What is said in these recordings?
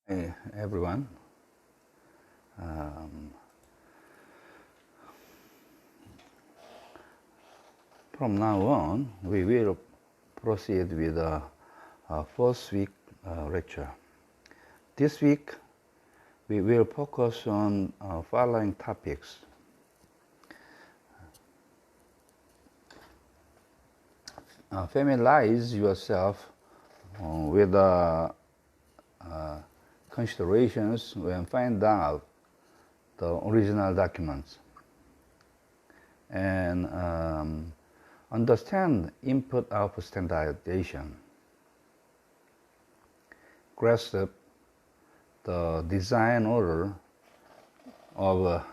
Hey, everyone. Um, from now on, we will proceed with a first week lecture. This week, we will focus on following topics. Familiarize yourself with the considerations when find out the original documents, and understand input-output standardization, grasp the design order of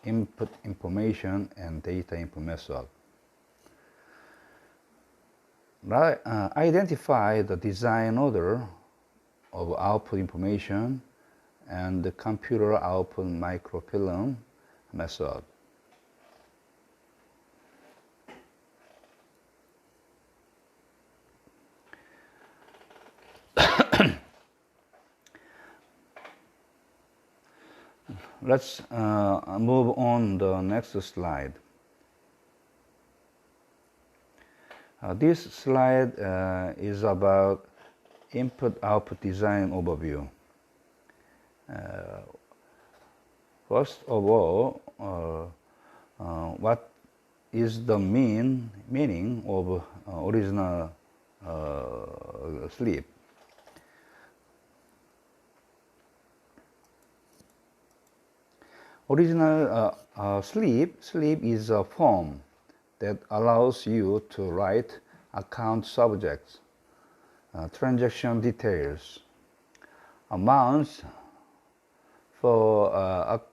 input information and data input method. Identify the design order of output information and the computer output microfilm method. Let's move on the next slide. This slide is about input-output design overview. First of all, what is the meaning of original sleep? Original sleep is a form that allows you to write account subjects, transaction details, amounts for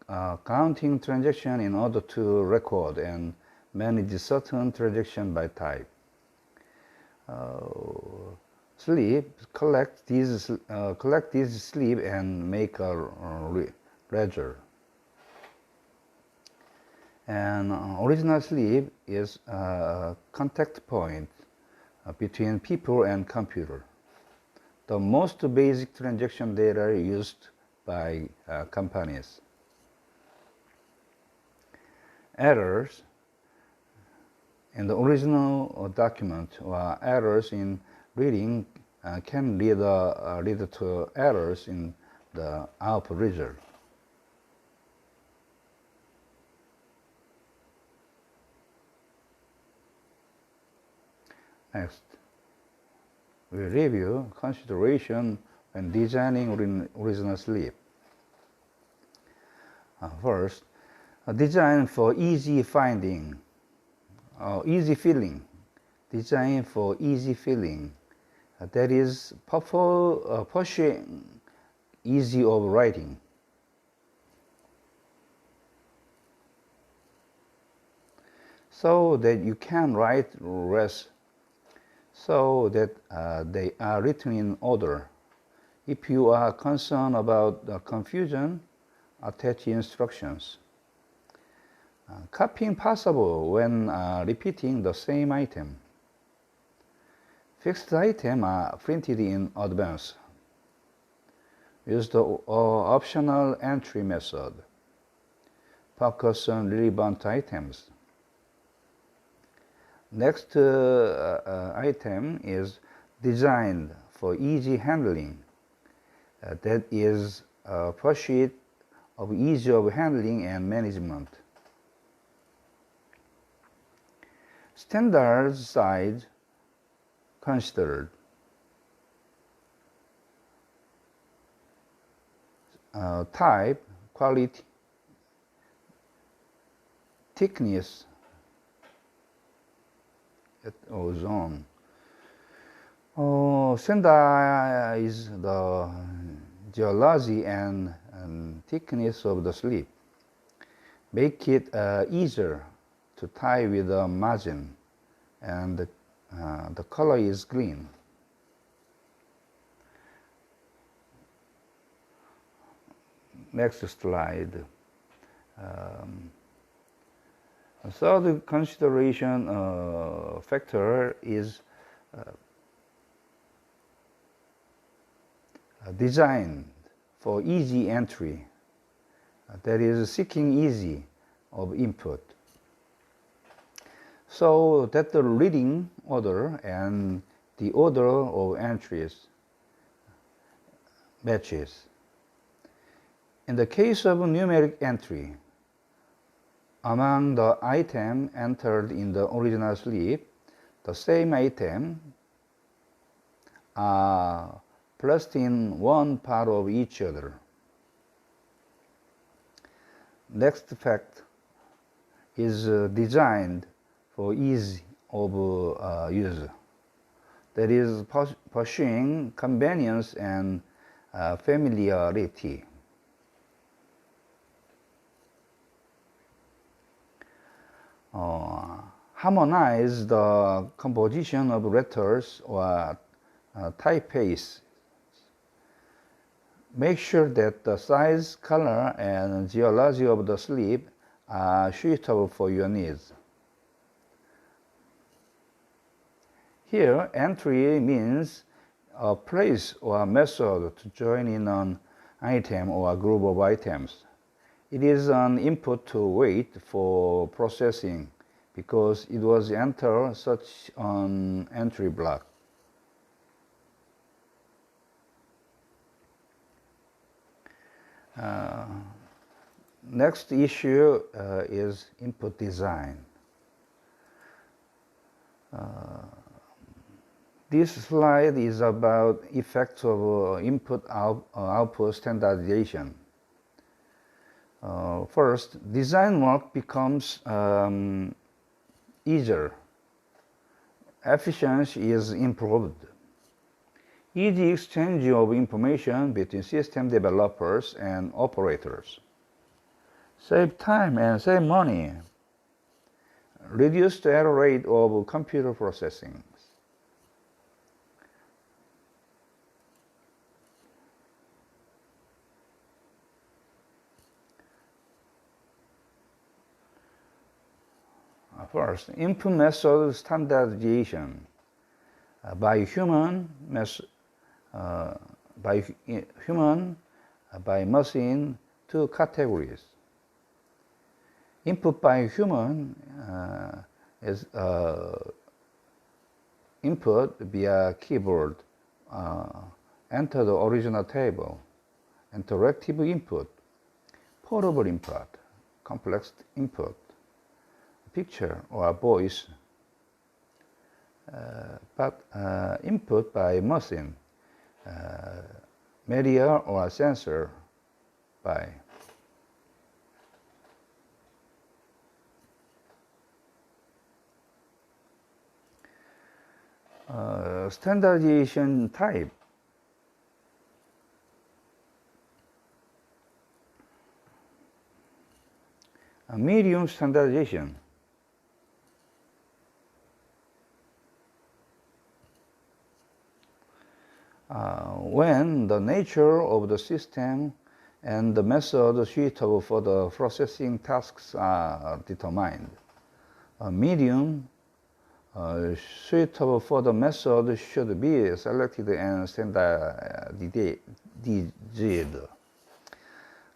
accounting transaction in order to record and manage certain transaction by type. Sleep collect these sleep and make a ledger. And original sleep is a contact point between people and computer. The most basic transaction data used by companies. Errors in the original document or errors in reading can lead to errors in the output result. Next, we review consideration when designing original sleep. First, design for easy finding, easy filling. Design for easy filling. That is, pursuing easy of writing. So that you can write less, so that they are written in order. If you are concerned about the confusion, attach instructions. Copying possible when repeating the same item. Fixed items are printed in advance. Use the optional entry method. Focus on relevant items. Next item is designed for easy handling. That is a pursuit of ease of handling and management. Standard size considered. Type, quality, thickness, zone. Standardize the geology and thickness of the sleep. Make it easier to tie with a margin, and the color is green. Next slide. Third consideration factor is designed for easy entry, that is seeking easy of input, so that the reading order and the order of entries matches. In the case of numeric entry, among the item entered in the original slip, the same item are placed in one part of each other. Next fact is designed for ease of use, that is pursuing convenience and familiarity. Harmonize the composition of letters or typeface. Make sure that the size, color, and geology of the slip are suitable for your needs. Here, entry means a place or a method to join in an item or a group of items. It is an input to wait for processing because it was entered such an entry block. Next issue is input design. This slide is about effects of input-output standardization. First, design work becomes easier. Efficiency is improved. Easy exchange of information between system developers and operators. Save time and save money. Reduce the error rate of computer processing. First, input method standardization by human, by machine, two categories. Input by human is input via keyboard, enter the original table, interactive input, portable input, complex input, picture or voice, but input by machine, media or sensor by. Standardization type. Medium standardization. When the nature of the system and the method suitable for the processing tasks are determined. A medium suitable for the method should be selected and standardized.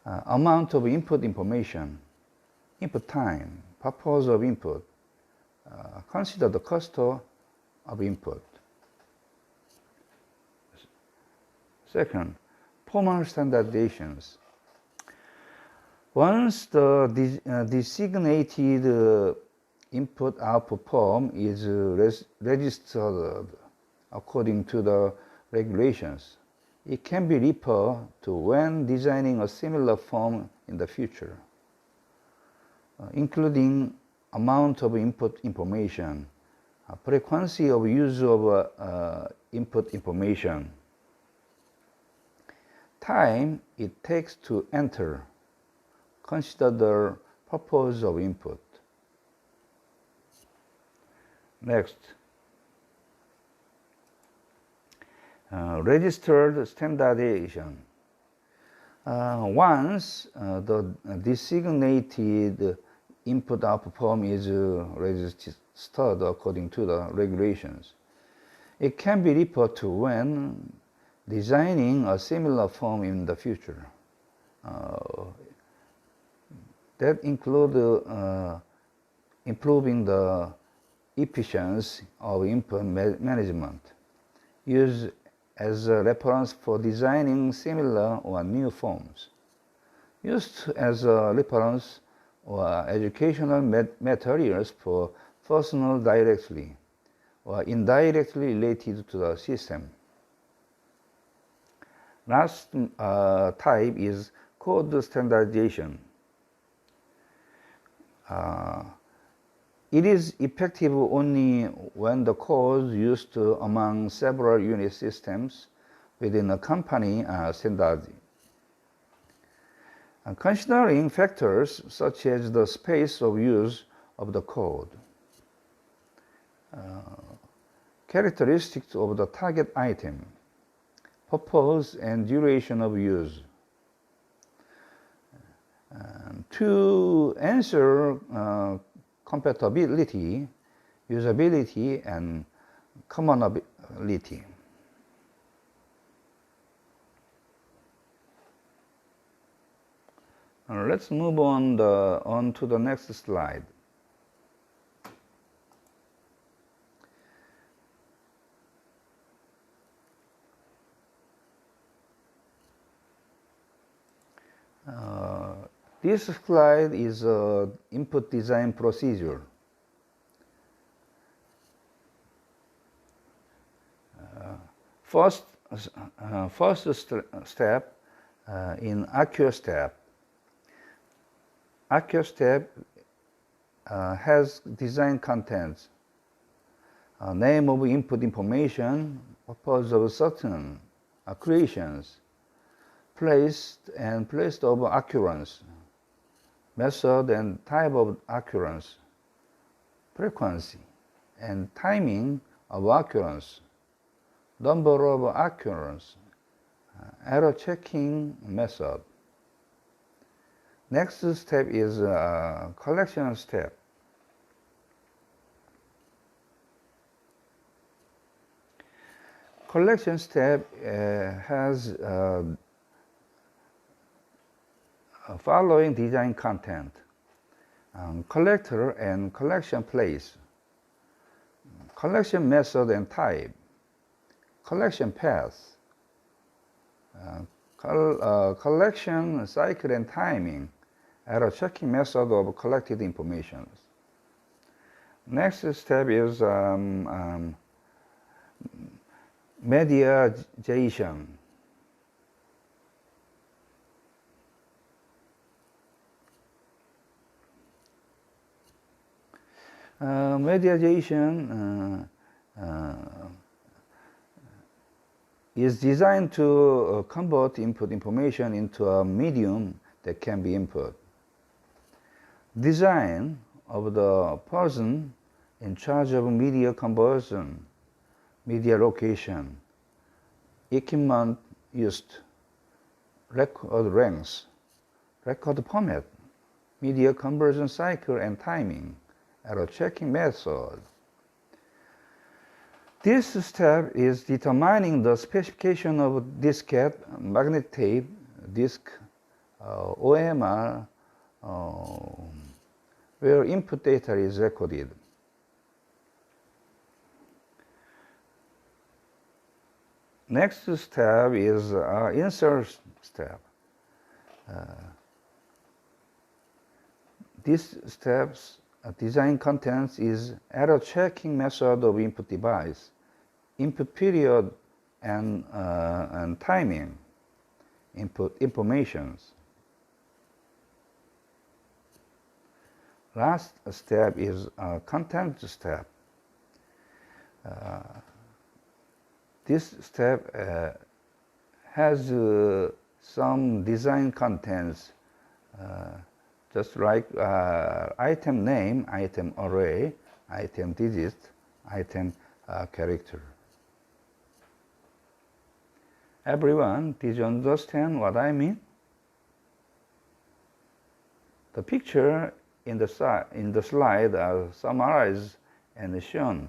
Amount of input information, input time, purpose of input. Consider the cost of input. Second, formal standardizations. Once the designated input-output form is registered according to the regulations, it can be referred to when designing a similar form in the future, including amount of input information, frequency of use of input information, time it takes to enter. Consider the purpose of input. Next, registered standardization. Once the designated input-output form is registered according to the regulations, it can be referred to when designing a similar form in the future. That include improving the efficiency of input management, used as a reference for designing similar or new forms, used as a reference or educational materials for personnel directly or indirectly related to the system. Last type is code standardization. It is effective only when the codes used among several unit systems within a company are standardized. Considering factors such as the space of use of the code, characteristics of the target item, purpose and duration of use. To answer compatibility, usability, and commonality. Let's move on to the next slide. This slide is input design procedure. First step in accurate step. Accurate step has design contents, name of input information, purpose of certain creations, place of occurrence, method and type of occurrence, frequency and timing of occurrence, number of occurrence, error checking method. Next step is collection step. Collection step has following design content: collector and collection place, collection method and type, collection path, collection cycle and timing, error checking method of collected information. Next step is mediation. Mediation is designed to convert input information into a medium that can be input. Design of the person in charge of media conversion, media location, equipment used, record ranks, record format, media conversion cycle and timing, error checking method. This step is determining the specification of diskette, magnetic tape, disk, OMR, where input data is recorded. Next step is insert step. This step's design contents is error checking method of input device, input period and timing, input informations. Last step is content step. This step has some design contents, just like item name, item array, item digit, item character. Everyone, did you understand what I mean? The picture in the slide are summarized and shown.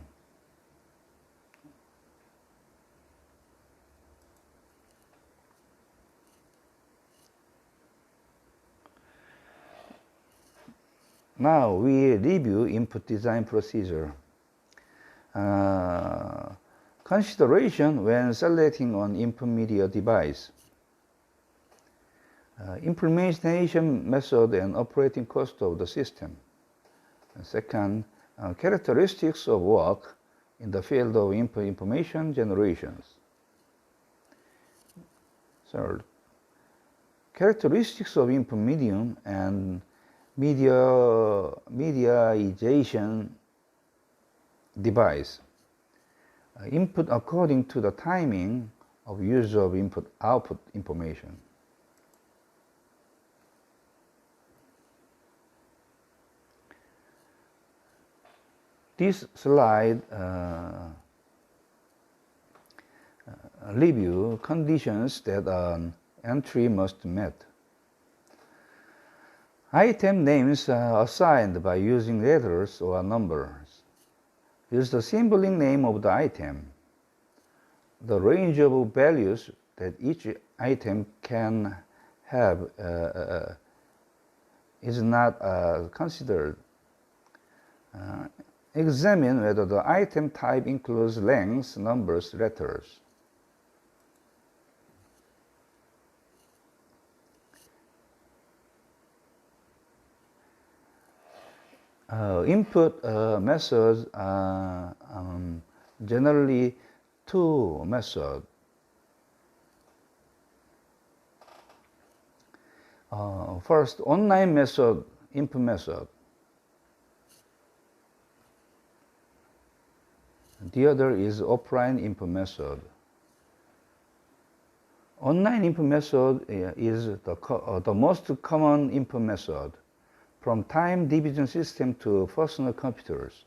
Now we review input design procedure. Consideration when selecting an input media device. Implementation method and operating cost of the system. Second, characteristics of work in the field of input information generations. Third, characteristics of input medium and mediaization device. Input according to the timing of use of input-output information. This slide review conditions that an entry must meet. Item names are assigned by using letters or numbers. Use the symboling name of the item. The range of values that each item can have is not considered. Examine whether the item type includes lengths, numbers, letters. Input methods are generally two methods. First, online method, input method. The other is offline input method. Online input method is the most common input method from time division system to personal computers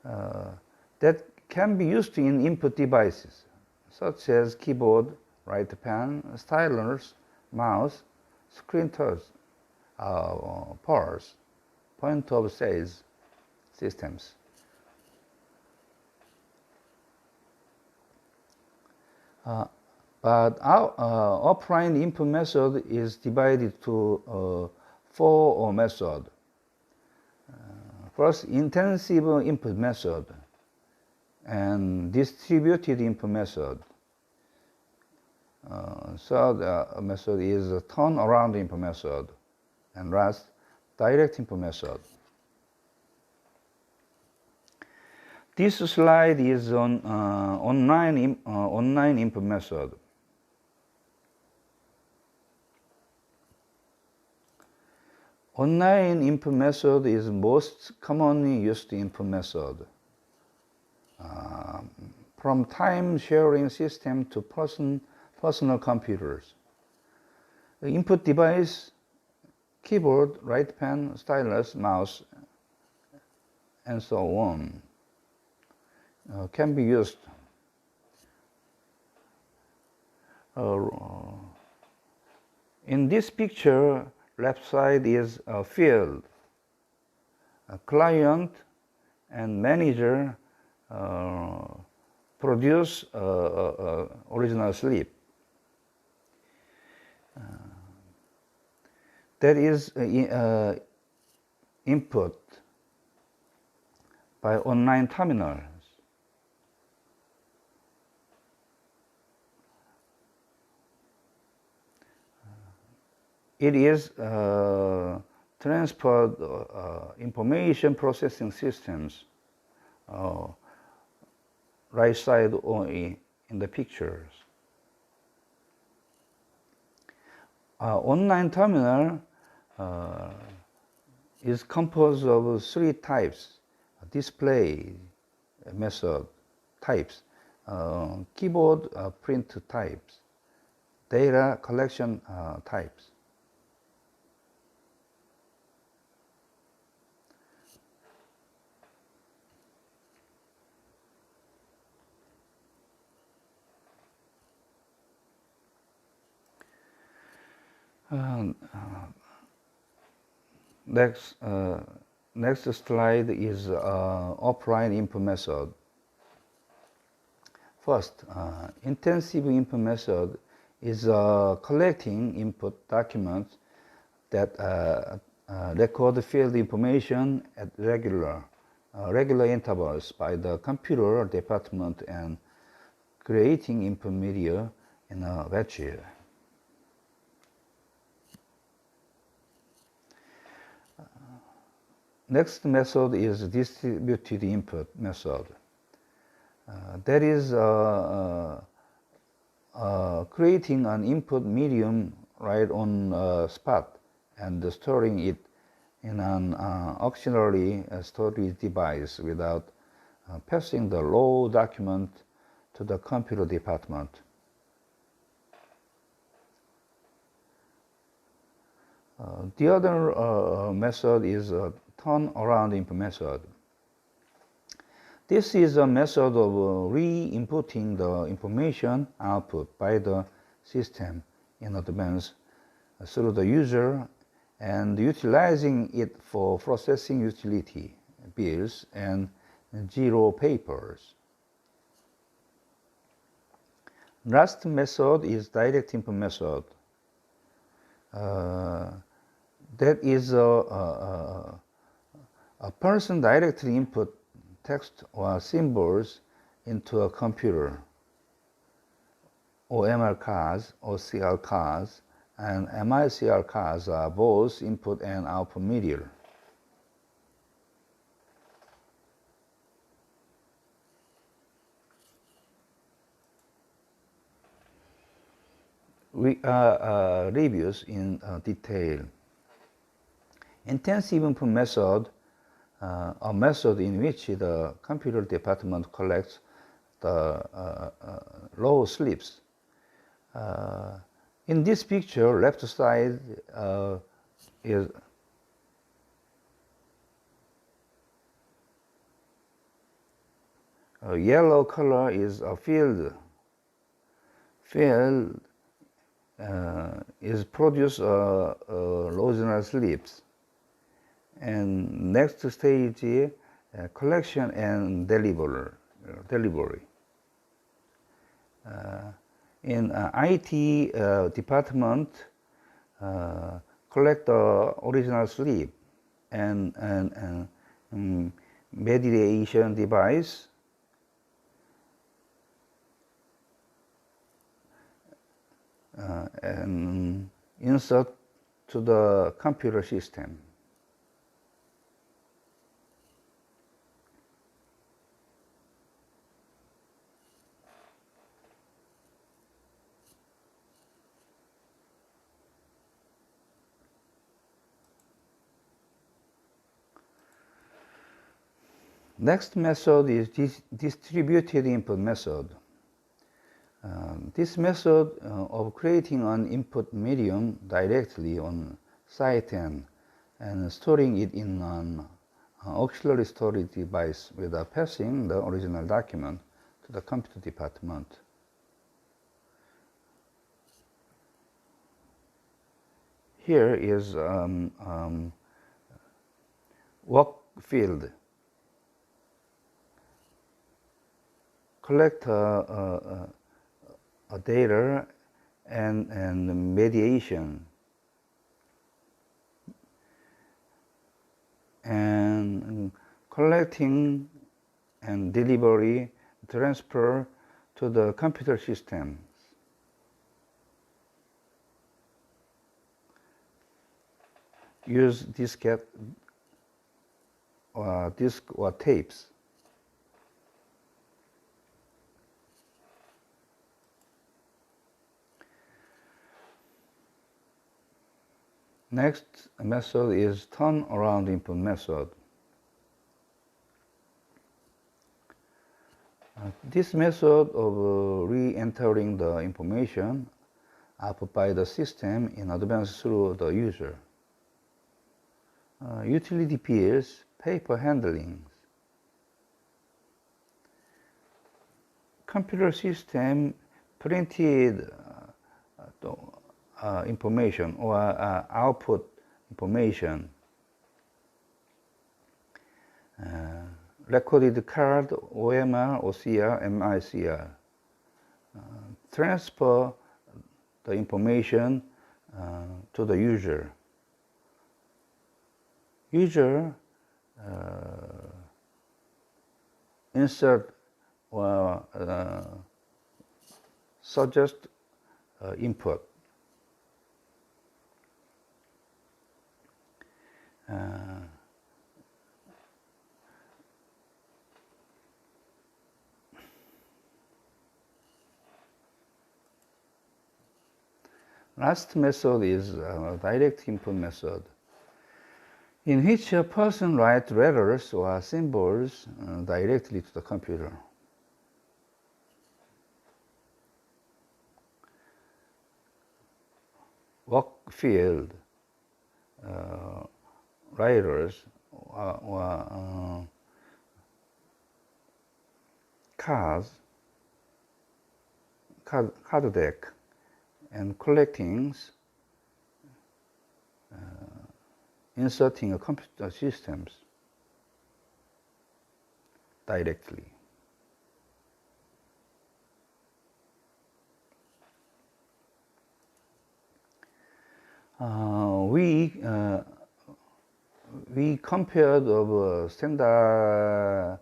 that can be used in input devices such as keyboard, right pen, stylus, mouse, screen touch, POS, point of sales systems. But our offline input method is divided to four methods. First, intensive input method and distributed input method. Third method is turnaround input method. And last, direct input method. This slide is on online input method. Online input method is most commonly used input method. From time sharing system to personal computers. The input device, keyboard, right pen, stylus, mouse, and so on. Can be used. In this picture, left side is a field. A client and manager produce original slip. That is input by online terminals. It is transferred information processing systems, right side in the pictures. Online terminal is composed of three types: display method types, keyboard print types, data collection types. Next slide is offline input method. First, intensive input method is collecting input documents that record field information at regular intervals by the computer department and creating input media in a batch. Next method is distributed input method. That is creating an input medium right on spot and storing it in an auxiliary storage device without passing the raw document to the computer department. The other method is a turn-around input method. This is a method of re-inputting the information output by the system in advance through the user and utilizing it for processing utility bills and zero papers. Last method is direct input method. That is a person directly input text or symbols into a computer, OMR cards, OCR cards, and MICR cards are both input and output media. We reviews in detail. Intensive input method, a method in which the computer department collects the raw slips. In this picture, left side is yellow color is a field. Field is produce original slips. And next stage is collection and delivery. In IT department, collect the original slip and mediation device and insert to the computer system. Next method is distributed input method. This method of creating an input medium directly on site and storing it in an auxiliary storage device without passing the original document to the computer department. Here is work field. Collect data and mediation and collecting and delivery transfer to the computer system. Use disk or tapes. Next method is turn-around input method. This method of re-entering the information output by the system in advance through the user. Utility bills, paper handling. Computer system printed information or output information. Recorded card, OMR, OCR, MICR. Transfer the information to the user. User insert or suggest input. Last method is direct input method, in which a person writes letters or symbols directly to the computer. Work field writers or card deck and collectings, inserting a computer systems directly. We compared of standard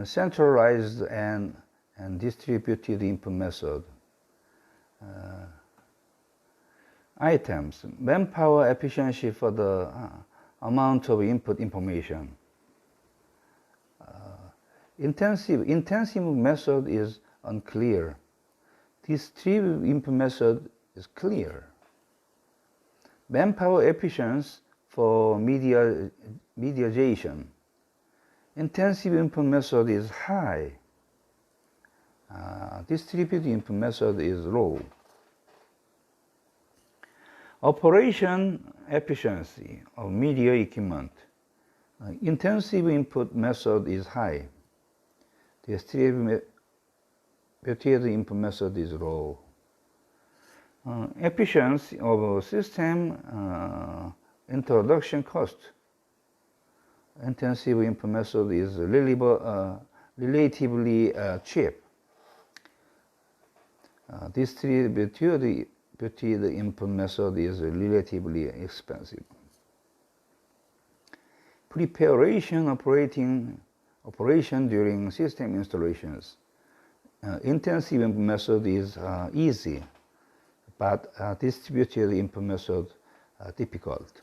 centralized and distributed input method. Items, manpower efficiency for the amount of input information. Intensive method is unclear. Distributed input method is clear. Manpower efficiency for mediation. Intensive input method is high. Distributed input method is low. Operation efficiency of media equipment. Intensive input method is high. Distributed input method is low. Efficiency of system introduction cost. Intensive input method is relatively cheap. Distributed input method is relatively expensive. Preparation operation during system installations. Intensive input method is easy, but distributed input method difficult.